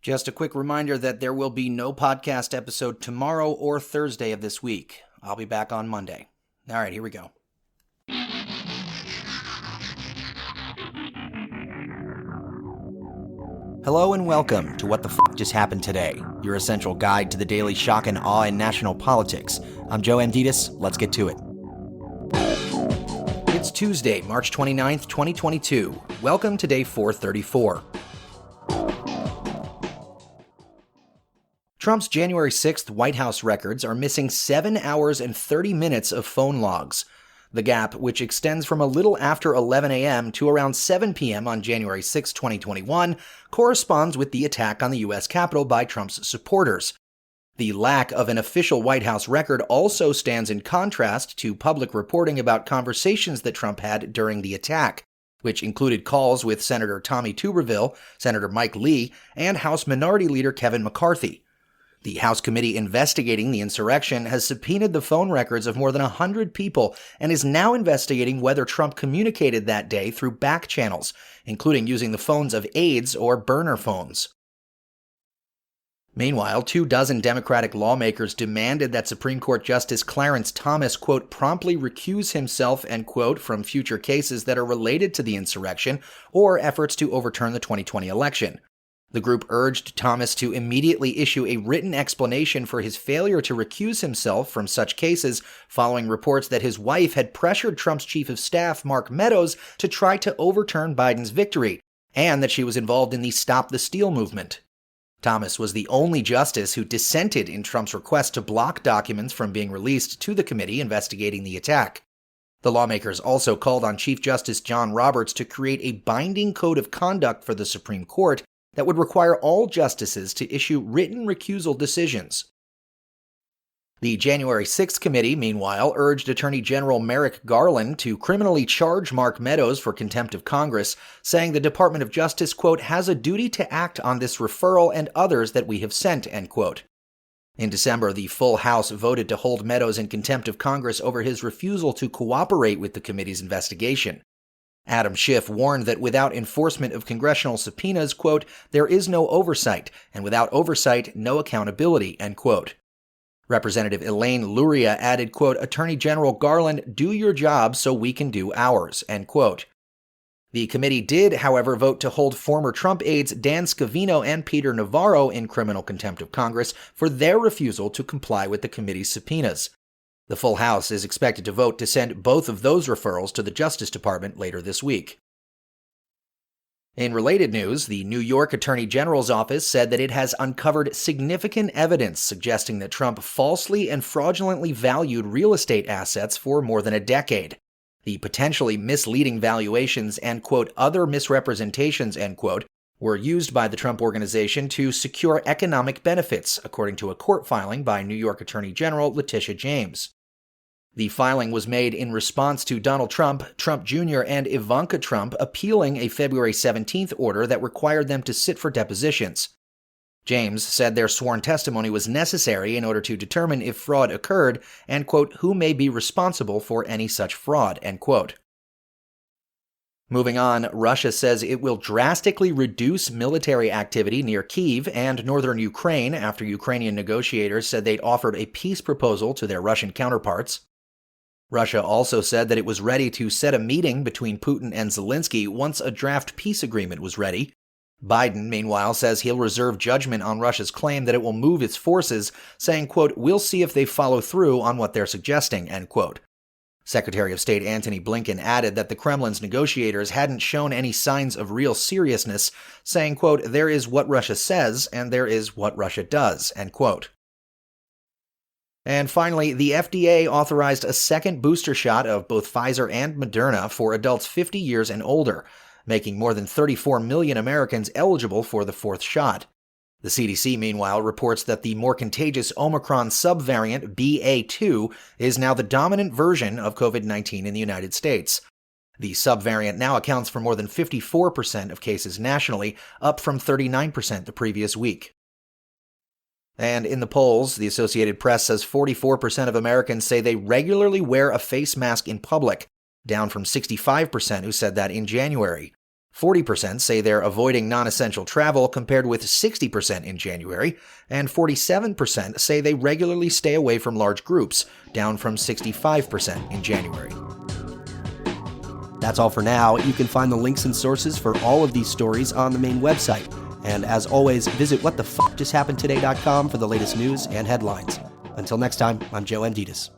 Just a quick reminder that there will be no podcast episode tomorrow or Thursday of this week. I'll be back on Monday. All right, here we go. Hello and welcome to What the F*** Just Happened Today, your essential guide to the daily shock and awe in national politics. I'm Joe Amditis. Let's get to it. It's Tuesday, March 29th, 2022. Welcome to day 434. Trump's January 6th White House records are missing 7 hours and 30 minutes of phone logs. The gap, which extends from a little after 11 a.m. to around 7 p.m. on January 6, 2021, corresponds with the attack on the U.S. Capitol by Trump's supporters. The lack of an official White House record also stands in contrast to public reporting about conversations that Trump had during the attack, which included calls with Senator Tommy Tuberville, Senator Mike Lee, and House Minority Leader Kevin McCarthy. The House committee investigating the insurrection has subpoenaed the phone records of more than 100 people and is now investigating whether Trump communicated that day through back channels, including using the phones of aides or burner phones. Meanwhile, 24 Democratic lawmakers demanded that Supreme Court Justice Clarence Thomas, quote, promptly recuse himself, end quote, from future cases that are related to the insurrection or efforts to overturn the 2020 election. The group urged Thomas to immediately issue a written explanation for his failure to recuse himself from such cases following reports that his wife had pressured Trump's chief of staff, Mark Meadows, to try to overturn Biden's victory, and that she was involved in the Stop the Steal movement. Thomas was the only justice who dissented in Trump's request to block documents from being released to the committee investigating the attack. The lawmakers also called on Chief Justice John Roberts to create a binding code of conduct for the Supreme Court that would require all justices to issue written recusal decisions. The January 6th committee, meanwhile, urged Attorney General Merrick Garland to criminally charge Mark Meadows for contempt of Congress, saying the Department of Justice, quote, has a duty to act on this referral and others that we have sent, end quote. In December, the full House voted to hold Meadows in contempt of Congress over his refusal to cooperate with the committee's investigation. Adam Schiff warned that without enforcement of congressional subpoenas, quote, there is no oversight, and without oversight, no accountability, end quote. Representative Elaine Luria added, quote, Attorney General Garland, do your job so we can do ours, end quote. The committee did, however, vote to hold former Trump aides Dan Scavino and Peter Navarro in criminal contempt of Congress for their refusal to comply with the committee's subpoenas. The full House is expected to vote to send both of those referrals to the Justice Department later this week. In related news, the New York Attorney General's office said that it has uncovered significant evidence suggesting that Trump falsely and fraudulently valued real estate assets for more than a decade. The potentially misleading valuations and, quote, other misrepresentations, end quote, were used by the Trump Organization to secure economic benefits, according to a court filing by New York Attorney General Letitia James. The filing was made in response to Donald Trump, Trump Jr., and Ivanka Trump appealing a February 17th order that required them to sit for depositions. James said their sworn testimony was necessary in order to determine if fraud occurred and, quote, who may be responsible for any such fraud, end quote. Moving on, Russia says it will drastically reduce military activity near Kyiv and northern Ukraine after Ukrainian negotiators said they'd offered a peace proposal to their Russian counterparts. Russia also said that it was ready to set a meeting between Putin and Zelensky once a draft peace agreement was ready. Biden, meanwhile, says he'll reserve judgment on Russia's claim that it will move its forces, saying, quote, we'll see if they follow through on what they're suggesting, end quote. Secretary of State Antony Blinken added that the Kremlin's negotiators hadn't shown any signs of real seriousness, saying, quote, there is what Russia says and there is what Russia does, end quote. And finally, the FDA authorized a second booster shot of both Pfizer and Moderna for adults 50 years and older, making more than 34 million Americans eligible for the fourth shot. The CDC, meanwhile, reports that the more contagious Omicron subvariant BA.2 is now the dominant version of COVID-19 in the United States. The subvariant now accounts for more than 54% of cases nationally, up from 39% the previous week. And in the polls, the Associated Press says 44% of Americans say they regularly wear a face mask in public, down from 65% who said that in January. 40% say they're avoiding non-essential travel compared with 60% in January, and 47% say they regularly stay away from large groups, down from 65% in January. That's all for now. You can find the links and sources for all of these stories on the main website. And as always, visit whatthefjusthappenedtoday.com for the latest news and headlines. Until next time, I'm Joe Anditas.